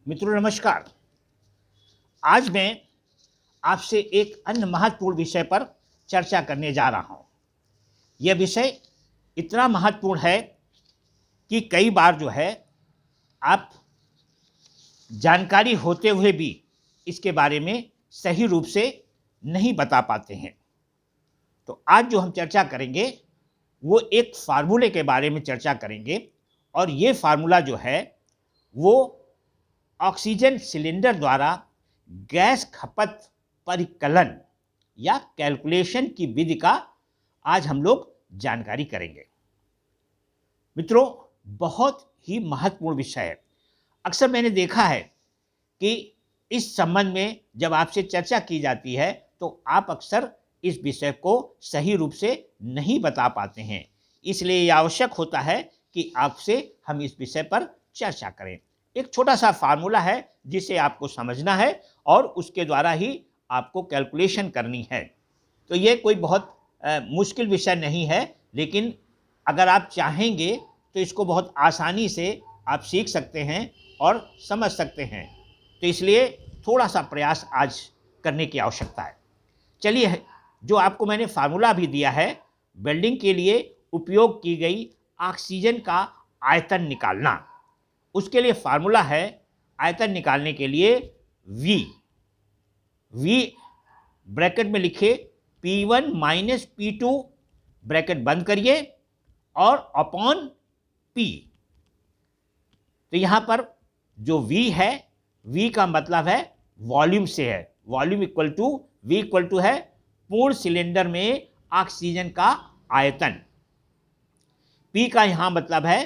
मित्रों नमस्कार। आज मैं आपसे एक अन्य महत्वपूर्ण विषय पर चर्चा करने जा रहा हूं। यह विषय इतना महत्वपूर्ण है कि कई बार आप जानकारी होते हुए भी इसके बारे में सही रूप से नहीं बता पाते हैं। तो आज जो हम चर्चा करेंगे वो एक फार्मूले के बारे में चर्चा करेंगे और ये फार्मूला जो है वो ऑक्सीजन सिलेंडर द्वारा गैस खपत परिकलन या कैलकुलेशन की विधि का आज हम लोग जानकारी करेंगे। मित्रों, बहुत ही महत्वपूर्ण विषय है। अक्सर मैंने देखा है कि इस संबंध में जब आपसे चर्चा की जाती है तो आप अक्सर इस विषय को सही रूप से नहीं बता पाते हैं। इसलिए यह आवश्यक होता है कि आपसे हम इस विषय पर चर्चा करें। एक छोटा सा फार्मूला है जिसे आपको समझना है और उसके द्वारा ही आपको कैलकुलेशन करनी है। तो ये कोई बहुत मुश्किल विषय नहीं है, लेकिन अगर आप चाहेंगे तो इसको बहुत आसानी से आप सीख सकते हैं और समझ सकते हैं। तो इसलिए थोड़ा सा प्रयास आज करने की आवश्यकता है। चलिए, जो आपको मैंने फार्मूला भी दिया है, वेल्डिंग के लिए उपयोग की गई ऑक्सीजन का आयतन निकालना, उसके लिए फार्मूला है आयतन निकालने के लिए V ब्रैकेट में लिखे P1 माइनस P2 ब्रैकेट बंद करिए और अपॉन P। तो यहां पर जो V है, V का मतलब है वॉल्यूम से है। Volume equal to V equal to है पूर्ण सिलेंडर में ऑक्सीजन का आयतन। P का यहां मतलब है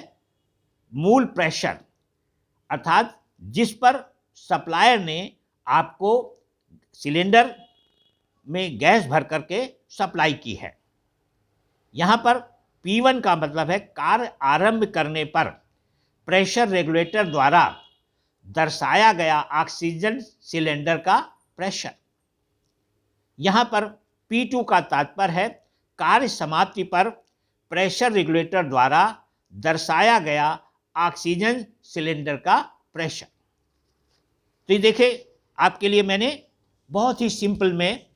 मूल प्रेशर, अर्थात जिस पर सप्लायर ने आपको सिलेंडर में गैस भर करके सप्लाई की है। यहां पर P1 का मतलब है कार्य आरंभ करने पर प्रेशर रेगुलेटर द्वारा दर्शाया गया ऑक्सीजन सिलेंडर का प्रेशर। यहां पर P2 का तात्पर्य है कार्य समाप्ति पर प्रेशर रेगुलेटर द्वारा दर्शाया गया ऑक्सीजन सिलेंडर का प्रेशर। तो ये देखिए, आपके लिए मैंने बहुत ही सिंपल में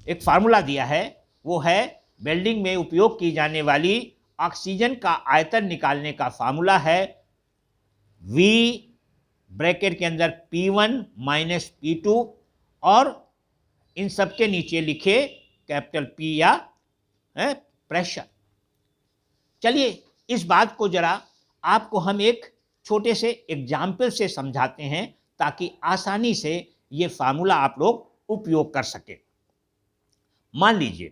एक फार्मूला दिया है। वो है वेल्डिंग में उपयोग की जाने वाली ऑक्सीजन का आयतन निकालने का फार्मूला है V ब्रैकेट के अंदर P1 माइनस P2 और इन सबके नीचे लिखे कैपिटल P या प्रेशर। चलिए, इस बात को जरा आपको हम एक छोटे से एग्जाम्पल से समझाते हैं ताकि आसानी से ये फार्मूला आप लोग उपयोग कर सके। मान लीजिए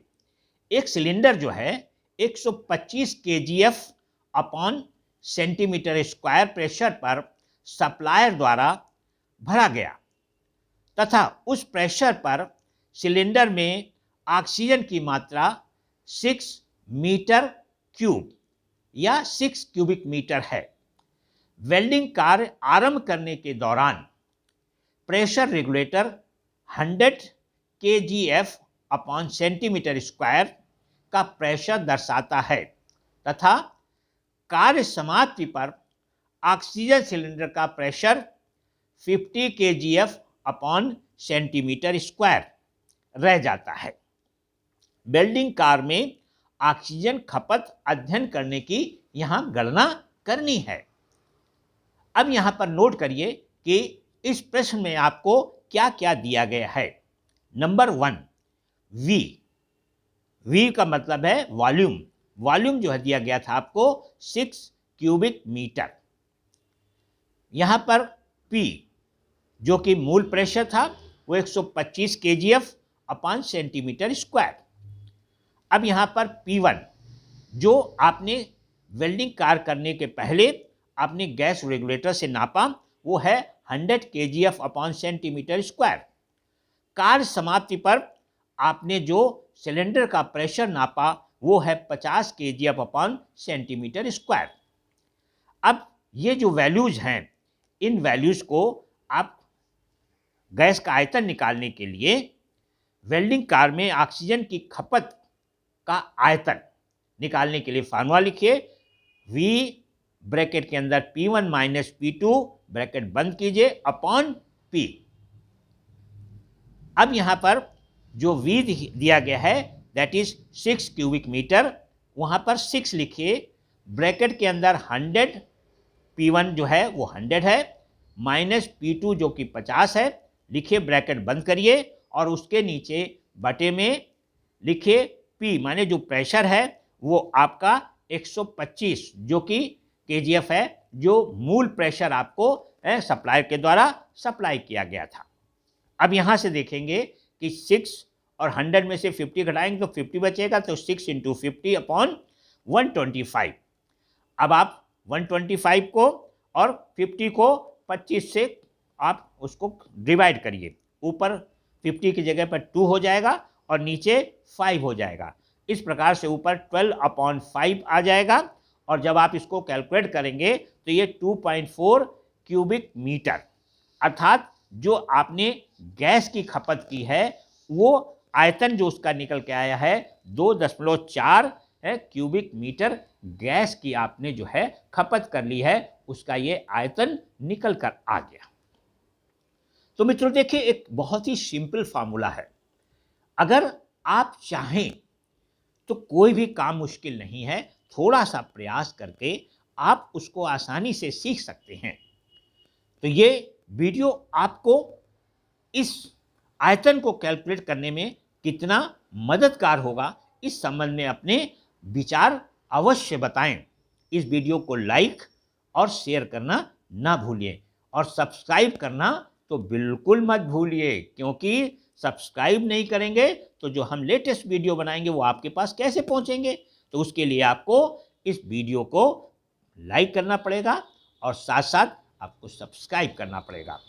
एक सिलेंडर जो है 125 kgf upon centimetre square pressure पर सप्लायर द्वारा भरा गया तथा उस प्रेशर पर सिलेंडर में ऑक्सीजन की मात्रा 6 मीटर क्यूब या 6 क्यूबिक मीटर है। वेल्डिंग कार्य आरंभ करने के दौरान pressure regulator 100 kgf upon centimetre square का प्रेशर दर्शाता है तथा कार्य समाप्ति पर ऑक्सीजन सिलेंडर का pressure 50 kgf upon centimetre square रह जाता है। वेल्डिंग कार्य में ऑक्सीजन खपत अध्ययन करने की यहां गणना करनी है। अब यहां पर नोट करिए कि इस प्रश्न में आपको क्या क्या दिया गया है। नंबर 1 V का मतलब है वॉल्यूम। वॉल्यूम जो है दिया गया था आपको 6 क्यूबिक मीटर। यहां पर P जो कि मूल प्रेशर था वो 125 kgf अपॉन सेंटीमीटर स्क्वायर। अब यहां पर P1 जो आपने वेल्डिंग कार्य करने के पहले आपने गैस रेगुलेटर से नापा वो है 100 kgf अपॉन सेंटीमीटर स्क्वायर। कार्य समाप्ति पर आपने जो सिलेंडर का प्रेशर नापा वो है 50 kgf अपॉन सेंटीमीटर स्क्वायर। अब ये जो वैल्यूज हैं, इन वैल्यूज को आप गैस का आयतन निकालने के लिए वेल्डिंग कार्य में ऑक्सीजन की खपत का आयतन निकालने के लिए फार्मूला लिखिए V ब्रैकेट के अंदर P1 माइनस P2 ब्रैकेट बंद कीजिए अपॉन P। अब यहाँ पर जो V दिया गया है दैट इज 6 क्यूबिक मीटर, वहाँ पर 6 लिखिए, ब्रैकेट के अंदर 100, P1 जो है वो 100 है, माइनस P2 जो कि 50 है, लिखिए ब्रैकेट बंद करिए और उसके नीचे बटे में लिखिए P माने जो प्रेशर है वो आपका 125 जो कि kgf है, जो मूल प्रेशर आपको सप्लायर के द्वारा सप्लाई किया गया था। अब यहाँ से देखेंगे कि 6 और 100 में से 50 घटाएंगे तो 50 बचेगा, तो 6 इंटू 50 अपॉन 125। अब आप 125 को और 50 को 25 से आप उसको डिवाइड करिए, ऊपर 50 की जगह पर 2 हो जाएगा और नीचे 5 हो जाएगा। इस प्रकार से ऊपर 12/5 आ जाएगा और जब आप इसको कैलकुलेट करेंगे तो ये 2.4 क्यूबिक मीटर, अर्थात जो आपने गैस की खपत की है वो आयतन जो उसका निकल के आया है 2.4 क्यूबिक मीटर गैस की आपने जो है खपत कर ली है, उसका ये आयतन निकल कर आ गया। तो मित्रों देखिए, एक बहुत ही सिंपल फार्मूला है, अगर आप चाहें तो कोई भी काम मुश्किल नहीं है, थोड़ा सा प्रयास करके आप उसको आसानी से सीख सकते हैं। तो ये वीडियो आपको इस आयतन को कैलकुलेट करने में कितना मददगार होगा, इस संबंध में अपने विचार अवश्य बताएं। इस वीडियो को लाइक और शेयर करना ना भूलिए और सब्सक्राइब करना तो बिल्कुल मत भूलिए, क्योंकि सब्सक्राइब नहीं करेंगे तो जो हम लेटेस्ट वीडियो बनाएंगे वो आपके पास कैसे पहुंचेंगे। तो उसके लिए आपको इस वीडियो को लाइक करना पड़ेगा और साथ साथ आपको सब्सक्राइब करना पड़ेगा।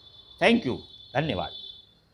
थैंक यू, धन्यवाद।